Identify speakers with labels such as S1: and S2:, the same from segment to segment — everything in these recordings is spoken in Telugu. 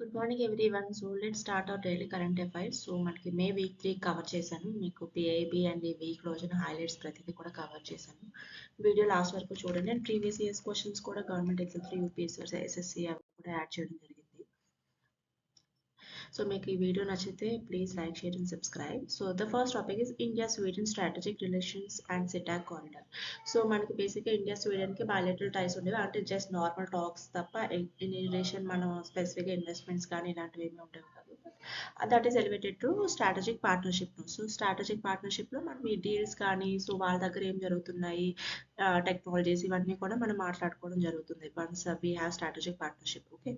S1: Good morning everyone. So let's start our daily current affairs. So మనకి మే వీక్ 3 కవర్ చేశాను. మీకు పిఐబి అండ్ ఈ వీక్ రోజున హైలైట్స్ ప్రతిదీ కూడా కవర్ చేశాను. వీడియో లాస్ట్ వరకు చూడండి. అండ్ ప్రీవియస్ ఇయర్స్ క్వశ్చన్స్ కూడా గవర్నమెంట్ ఎగ్జామ్ 3 యూపీఎస్సీ ఎస్ఎస్సి అవి కూడా యాడ్ చేయడం జరిగింది. సో మీకు ఈ వీడియో నచ్చితే please like, share and subscribe. So the first topic is India Sweden strategic relations and ISTAC corridor. So మనకి బేసిక్గా ఇండియా స్వీడన్కి బయాలెటరల్ టైస్ ఉండేవి, అంటే జస్ట్ నార్మల్ టాక్స్ తప్ప ఇన్ రిలేషన్ మనం స్పెసిఫిక్గా ఇన్వెస్ట్మెంట్స్ కానీ ఇలాంటివి ఏమి ఉండేవి కాదు. That is elevated to strategic partnership. So strategic పార్ట్నర్షిప్లో మనం ఈ డీల్స్ కానీ, సో వాళ్ళ దగ్గర ఏం జరుగుతున్నాయి, టెక్నాలజీస్ ఇవన్నీ కూడా మనం మాట్లాడుకోవడం జరుగుతుంది once we have strategic partnership. Okay,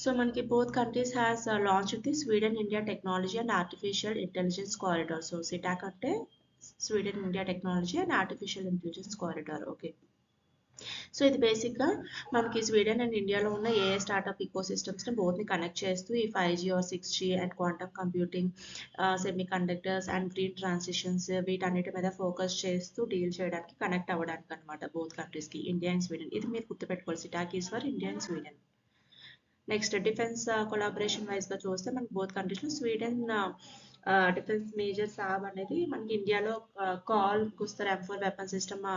S1: so మనకి both countries has launched the Sweden India Technology and Artificial Intelligence Corridor. So ISTAC అంటే Sweden India technology and artificial intelligence corridor. Okay, so ఇది బేసిక్గా మనకి స్వీడన్ అండ్ ఇండియాలో ఉన్న ఏఐ స్టార్ట్అప్ ఈకో సిస్టమ్స్ని బోత్ని కనెక్ట్ చేస్తూ ఈ 5G or 6G and quantum computing, semiconductors and green transitions వీటన్నిటి మీద ఫోకస్ చేస్తూ డీల్ చేయడానికి, కనెక్ట్ అవ్వడానికి అనమాట బోత్ కంట్రీస్కి, ఇండియా అండ్ స్వీడన్. ఇది మీరు గుర్తుపెట్టుకోవాలి, ISTAC is for India and Sweden. Next defence collaboration వైజ్గా చూస్తే మనకి బోత్ కంట్రీస్లో స్వీడన్ డిఫెన్స్ మేజర్ సాబ్ అనేది మనకి ఇండియాలో Carl Gustaf M4 weapon system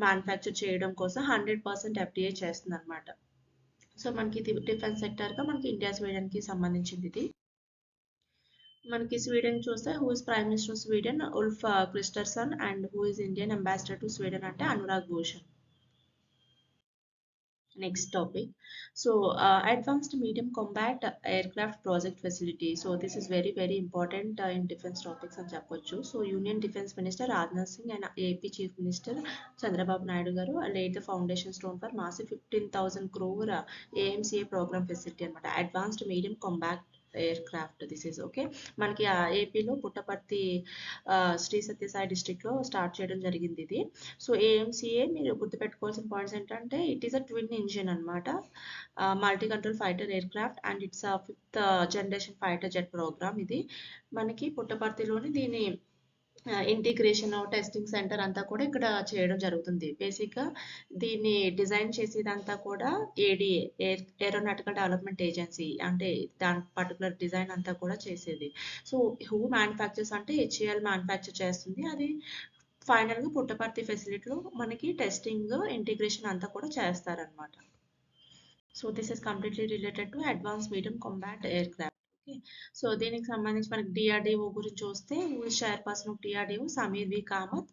S1: manufacture చేయడం కోసం 100% ఎఫ్డిఏ చేస్తుంది అనమాట. సో మనకి ఇది డిఫెన్స్ సెక్టర్గా మనకి ఇండియా స్వీడన్కి సంబంధించింది. ఇది మనకి స్వీడన్ చూస్తే who is prime minister Sweden Ulf Kristersson and who is Indian ambassador to Sweden అంటే Anurag Bhushan. Next topic. So advanced medium combat aircraft project facility. So this is very important in defense topics and చెప్పొచ్చు. So Union Defense Minister Rajnath Singh and AP Chief Minister Chandrababu Naidu garu laid the foundation stone for massive 15,000 crore AMCA program facility అనమాట. Advanced medium combat aircraft this is. Okay, మనకి ఏపీలో పుట్టపర్తి శ్రీ సత్యసాయి డిస్ట్రిక్ట్లో స్టార్ట్ చేయడం జరిగింది ఇది. సో ఏఎంసీఏ మీరు గుర్తుపెట్టుకోవాల్సిన పాయింట్స్ ఏంటంటే it is a twin engine అనమాట, multi control fighter aircraft and it's 5th generation fighter jet programme. ఇది మనకి పుట్టపర్తిలోని దీని ఇంటిగ్రేషన్ టెస్టింగ్ సెంటర్ అంతా కూడా ఇక్కడ చేయడం జరుగుతుంది. బేసిక్గా దీన్ని డిజైన్ చేసేదంతా కూడా ఏడిఏ, ఏరోనాటికల్ డెవలప్మెంట్ ఏజెన్సీ, అంటే దాని పర్టికులర్ డిజైన్ అంతా కూడా చేసేది. సో హూ మ్యానుఫ్యాక్చర్స్ అంటే హెచ్ఏఎల్ మ్యానుఫ్యాక్చర్ చేస్తుంది. అది ఫైనల్గా పుట్టపర్తి ఫెసిలిటీలో మనకి టెస్టింగ్, ఇంటిగ్రేషన్ అంతా కూడా చేస్తారనమాట. So this is completely related to advance medium combat aircraft. Okay, so దీనికి సంబంధించి మనకి డిఆర్డిఓ గురించి చూస్తే who is chairperson of DRDO Samir V Kamat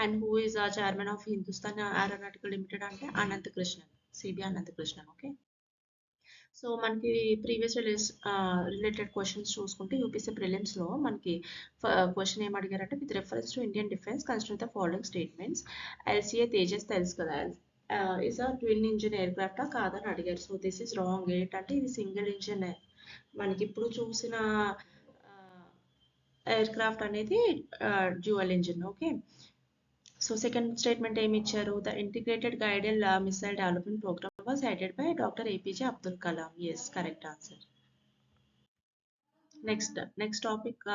S1: and who is chairman of Hindustan aeronautical limited అంటే Anant Krishnan, CB Anant Krishnan. Okay, so మనకి ప్రీవియస్ రిలేటెడ్ క్వశ్చన్స్ చూసుకుంటే యూపీసీ ప్రిలిమ్స్లో మనకి క్వశ్చన్ ఏం అడిగారంటే with reference to Indian defence consider the following statements. LCA Tejas తెలుసు కదా, ఇస్ అ ట్విన్ ఇంజిన్ ఎయిర్క్రాఫ్టా కాదని అడిగారు. So this is wrong. ఏంటంటే ఇది సింగిల్ ఇంజిన్. మనకి ఇప్పుడు చూసిన ఎయిర్క్రాఫ్ట్ అనేది dual engine. Okay, so second statement ఏమి ఇచ్చారు, the integrated guided missile development program was headed by doctor APJ Abdul Kalam. Yes, correct answer. Next topic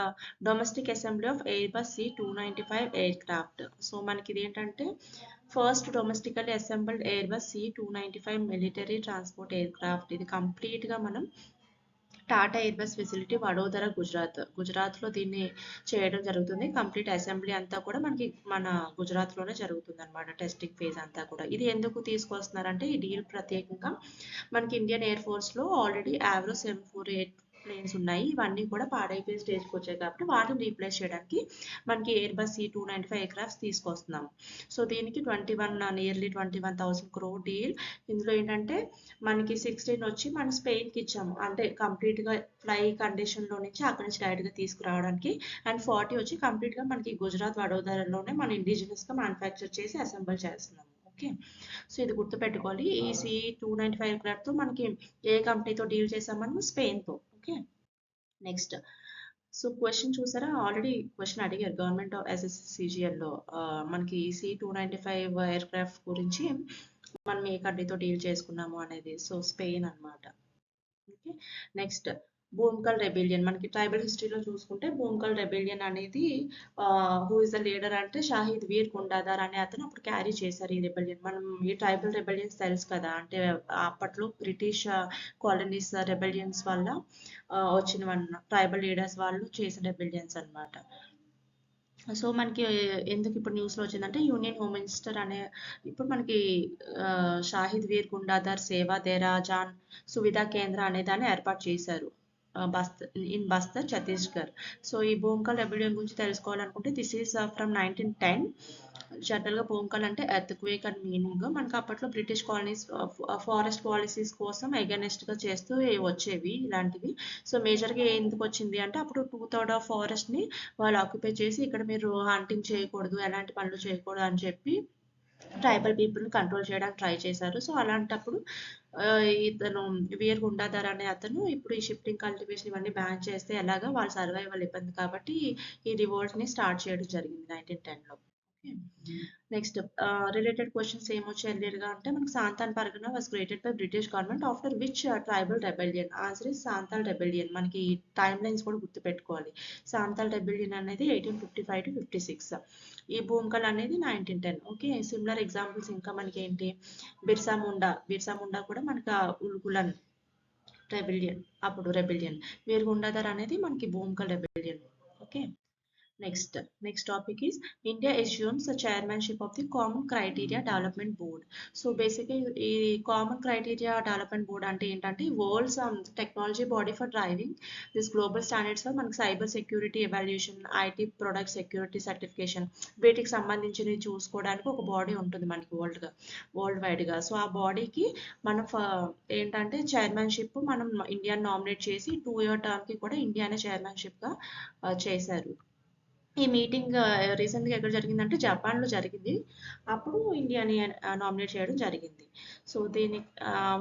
S1: domestic assembly of Airbus C295 aircraft. So మనకి ఇది ఏంటంటే first domestically assembled Airbus C295 military transport aircraft. ఇది కంప్లీట్గా మనం టాటా ఎయిర్బస్ ఫెసిలిటీ వడోదర గుజరాత్లో దీన్ని చేయడం జరుగుతుంది. కంప్లీట్ అసెంబ్లీ అంతా కూడా మనకి మన గుజరాత్లోనే జరుగుతుంది అనమాట, టెస్టింగ్ ఫేజ్ అంతా కూడా. ఇది ఎందుకు తీసుకొస్తున్నారంటే ఈ డీల్ ప్రత్యేకంగా మనకి ఇండియన్ ఎయిర్ ఫోర్స్లో ఆల్రెడీ యావరో 748 ప్లేన్స్ ఉన్నాయి, ఇవన్నీ కూడా పాడైపోయే స్టేజ్కి వచ్చాయి కాబట్టి వాటిని రీప్లేస్ చేయడానికి మనకి ఎయిర్బస్ C295 ఎయిర్క్రాఫ్ట్స్ తీసుకొస్తున్నాము. సో దీనికి నియర్లీ 21,000 crore డీల్. ఇందులో ఏంటంటే మనకి 16 వచ్చి మనం స్పెయిన్కి ఇచ్చాము, అంటే కంప్లీట్గా ఫ్లై కండిషన్లో నుంచి అక్కడి నుంచి డైరెక్ట్గా తీసుకురావడానికి, అండ్ 40 వచ్చి కంప్లీట్గా మనకి గుజరాత్ వడోదరలోనే మన ఇండిజినస్గా మ్యానుఫ్యాక్చర్ చేసి అసెంబుల్ చేస్తున్నాము. ఓకే, సో ఇది గుర్తుపెట్టుకోవాలి. ఈ C295 ఎయిర్క్రాఫ్ట్తో మనకి ఏ కంపెనీతో డీల్ చేసాం మనం, స్పెయిన్తో. Okay, next. సో క్వశ్చన్ చూసారా, ఆల్రెడీ క్వశ్చన్ అడిగారు గవర్నమెంట్ ఆఫ్ SSCGLలో మనకి C295 ఎయిర్క్రాఫ్ట్ గురించి మనం ఏ కంట్రీతో డీల్ చేసుకున్నాము అనేది. సో స్పెయిన్ అనమాట. ఓకే, నెక్స్ట్ భూమికల్ రెబెలియన్ మనకి ట్రైబల్ హిస్టరీలో చూసుకుంటే భూమికల్ రెబెలియన్ అనేది హూ ఇస్ ద లీడర్ అంటే షాహిద్ వీర్ గుండాదార్ అనే అతను అప్పుడు క్యారీ చేశారు ఈ రెబెలియన్. మనం ఈ ట్రైబల్ రెబెలియన్స్ తెలుసు కదా, అంటే అప్పట్లో బ్రిటిష్ కాలనీస్ రెబెలియన్స్ వల్ల వచ్చినవన్న ట్రైబల్ లీడర్స్ వాళ్ళు చేసిన రెబెలియన్స్ అన్నమాట. సో మనకి ఎందుకు ఇప్పుడు న్యూస్లో వచ్చిందంటే యూనియన్ హోమ్ మినిస్టర్ అనే ఇప్పుడు మనకి షాహిద్ వీర్ గుండాధర్ సేవా దేరా జాన్ సువిధా కేంద్ర అనే దాన్ని ఏర్పాటు చేశారు బస్తర్ ఛత్తీస్గఢ్. సో ఈ భూమికల్ రెబెలియన్ గురించి తెలుసుకోవాలనుకుంటే దిస్ ఈస్ ఫ్రమ్ 1910. జనరల్గా భూమికల్ అంటే ఎర్త్ క్వేక్ అని మీనింగ్. మనకి అప్పట్లో బ్రిటిష్ కాలనీస్ ఫారెస్ట్ పాలసీస్ కోసం గా చేస్తూ వచ్చేవి ఇలాంటివి. సో మేజర్గా ఎందుకు వచ్చింది అంటే అప్పుడు 2/3 ఆఫ్ ఫారెస్ట్ని వాళ్ళు ఆక్యుపై చేసి ఇక్కడ మీరు హంటింగ్ చేయకూడదు, ఎలాంటి పనులు చేయకూడదు అని చెప్పి ట్రైబల్ పీపుల్ని కంట్రోల్ చేయడానికి ట్రై చేశారు. సో అలాంటప్పుడు ఇతను వీర్ గుండాధర్ అనే అతను ఇప్పుడు ఈ షిఫ్టింగ్ కల్టివేషన్ ఇవన్నీ బ్యాన్ చేస్తే ఎలాగా వాళ్ళ సర్వైవల్ ఇబ్బంది కాబట్టి ఈ రివోల్ట్ని స్టార్ట్ చేయడం జరిగింది 1910లో. నెక్స్ట్ రిలేటెడ్ క్వశ్చన్స్ ఏమొచ్చాయి ఎర్లియర్గా అంటే మనకు Santhal Pargana was created by British government after which tribal rebellion. Answer is Santhal rebellion. మనకి టైమ్ లైన్స్ కూడా గుర్తుపెట్టుకోవాలి. సాంతాల్ రెబెలియన్ అనేది 1855 to 56. ఈ భూమికల్ అనేది 1910. ఓకే, సిమిలర్ ఎగ్జాంపుల్స్ ఇంకా మనకి ఏంటి, బిర్సా ముండా కూడా మనకి ఉల్గులన్ రెబెలియన్, అప్పుడు రెబెలియన్. వీర్ గుండాధర్ అనేది మనకి Bhumkal rebellion. Okay, next topic is India assumes the chairmanship of the Common Criteria Development Board. So basically ఈ Common Criteria Development Board అంటే ఏంటంటే world's technology body for driving this global standards for మనకి cyber security evaluation, IT product security certification వీటికి సంబంధించినవి చూసుకోవడానికి ఒక బాడీ ఉంటుంది మనకి వరల్డ్ వైడ్గా. సో ఆ బాడీకి మనం ఏంటంటే చైర్మన్షిప్ మనం ఇండియాని నామినేట్ చేసి 2-year టర్మ్కి కూడా ఇండియానే చైర్మన్షిప్గా చేశారు. ఈ మీటింగ్ రీసెంట్గా ఎక్కడ జరిగిందంటే జపాన్లో జరిగింది. అప్పుడు ఇండియాని నామినేట్ చేయడం జరిగింది. సో దీని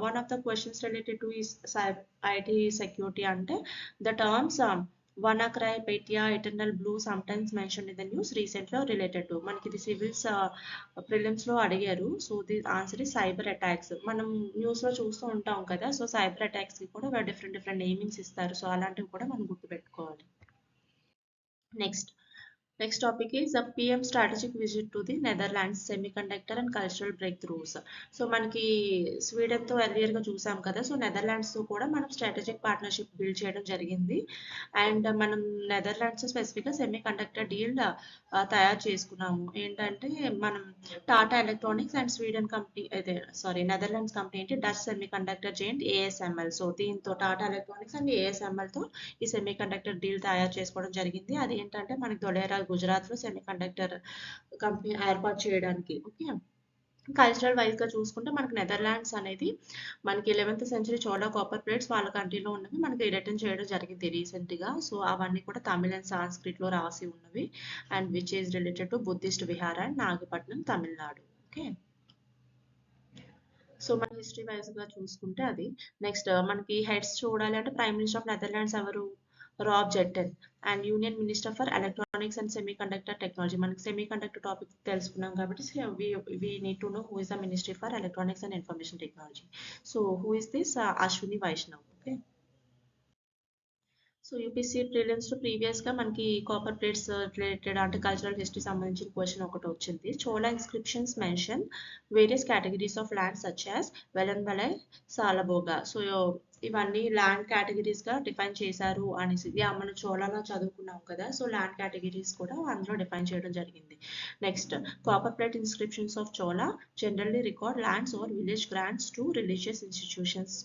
S1: one of the questions related to IT security అంటే the terms WannaCry, Petya, Eternal Blue sometimes mention in the news రీసెంట్లో రిలేటెడ్ టు మనకి ఇది సివిల్స్ ప్రిలిమ్స్లో అడిగారు. So the answer is cyber attacks. మనం న్యూస్లో చూస్తూ ఉంటాం కదా, సో సైబర్ అటాక్స్కి కూడా డిఫరెంట్ నేమింగ్స్ ఇస్తారు. సో అలాంటివి కూడా మనం గుర్తుపెట్టుకోవాలి. Next topic is a PM strategic visit to the Netherlands semiconductor and cultural breakthroughs. So మనకి స్వీడన్తో ఎర్లియర్గా చూసాం కదా, సో నెదర్లాండ్స్తో కూడా మనం స్ట్రాటజిక్ పార్ట్నర్షిప్ బిల్డ్ చేయడం జరిగింది. అండ్ మనం నెదర్లాండ్స్ స్పెసిఫిక్గా సెమీ కండక్టర్ డీల్ తయారు చేసుకున్నాము. ఏంటంటే మనం Tata Electronics and Sweden company Netherlands company ఏంటి Dutch semiconductor giant ASML. So దీంతో టాటా ఎలక్ట్రానిక్స్ అండ్ ASMLతో ఈ సెమీ కండక్టర్ డీల్ తయారు చేసుకోవడం జరిగింది. అది ఏంటంటే మనకి దొలేరా గుజరాత్లో సెమీ కండక్టర్ కంపెనీ ఏర్పాటు చేయడానికి. ఓకే, కల్చరల్ వైజ్గా చూసుకుంటే మనకి నెదర్లాండ్స్ అనేది మనకి 11th century Chola copper plates వాళ్ళ కంట్రీలో ఉన్నవి మనకి రిటర్న్ చేయడం జరిగింది రీసెంట్గా. సో అవన్నీ కూడా తమిళ్ అండ్ సాంస్క్రిట్లో రాసి ఉన్నవి and which is related to Buddhist vihar and Nagapattinam Tamil Nadu. Okay, so మన హిస్టరీ వైజ్గా చూసుకుంటే అది. నెక్స్ట్ మనకి హెడ్స్ చూడాలి అంటే ప్రైమ్ మినిస్టర్ ఆఫ్ నెదర్లాండ్స్ ఎవరు, Rob Jetten. And union minister for electronics and semiconductor technology. మనకి సెమీ కండక్టర్ టాపిక్ తెలుసుకున్నాం కాబట్టి we need to know who is the Ministry for Electronics and Information Technology. So who is this? Ashwini Vaishnaw. Okay, so UPSC prelims ప్రీవియస్గా మనకి కాపర్ ప్లేట్స్ రిలేటెడ్ అంటే కల్చరల్ హిస్టరీ సంబంధించిన క్వశ్చన్ ఒకటి వచ్చింది. Chola inscriptions mention various categories of land such as Vellanvagai, Shalabhoga. So ఇవన్నీ ల్యాండ్ కేటగిరీస్గా డిఫైన్ చేశారు అనేసి మనం చోళాలో చదువుకున్నాం కదా, సో ల్యాండ్ కేటగిరీస్ కూడా అందులో డిఫైన్ చేయడం జరిగింది. Next copper plate inscriptions of Chola generally record lands are village grants to religious institutions.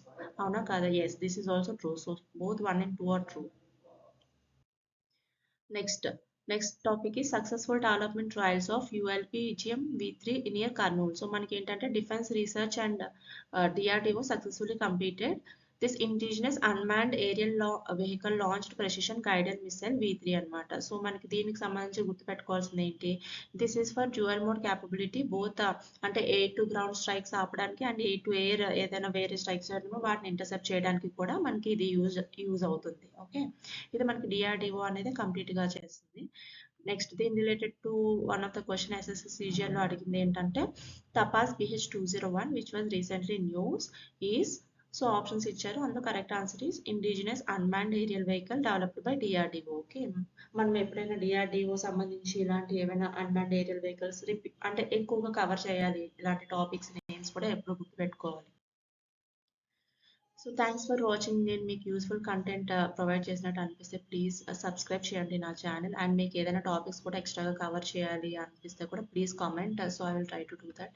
S1: అవునా కదా? Yes, this is also true. So both 1 and 2 are true. Next topic ఈ successful development trials of ULP EGM V3 near Kurnool. So మనకి ఏంటంటే defence research and DRDO successfully completed this indigenous unmanned aerial vehicle launched precision guided missile V3 అనమాట. సో మనకి దీనికి సంబంధించి గుర్తుపెట్టుకోవాల్సింది ఏంటి, this is for dual mode capability both అంటే ఎయిర్ టు గ్రౌండ్ స్ట్రైక్స్ ఆపడానికి అండ్ ఎయిర్ టు ఎయిర్ ఏదైనా వేరే స్ట్రైక్స్ వాటిని ఇంటర్సెప్ట్ చేయడానికి కూడా మనకి ఇది యూజ్ అవుతుంది. ఓకే, ఇది మనకి DRDO అనేది కంప్లీట్గా చేస్తుంది. నెక్స్ట్ దీని related to one of the question SSC CGL లో అడిగింది ఏంటంటే Tapas BH201 which was recently news is so options ఇచ్చారు. అందులో correct answer is indigenous unmanned aerial vehicle developed by DRDO. Okay. మనం ఎప్పుడైనా డిఆర్డిఓ సంబంధించి ఇలాంటి ఏమైనా అన్మాన్డ్ ఏరియల్ వెహికల్స్ అంటే ఎక్కువగా కవర్ చేయాలి, ఇలాంటి టాపిక్స్ నేమ్స్ కూడా ఎప్పుడు గుర్తుపెట్టుకోవాలి. So thanks for watching. నేను మీకు యూస్ఫుల్ కంటెంట్ ప్రొవైడ్ చేసినట్టు అనిపిస్తే ప్లీజ్ సబ్స్క్రైబ్ చేయండి నా ఛానల్. అండ్ మీకు ఏదైనా టాపిక్స్ కూడా ఎక్స్ట్రాగా కవర్ చేయాలి అనిపిస్తే కూడా please comment. So I will try to do that.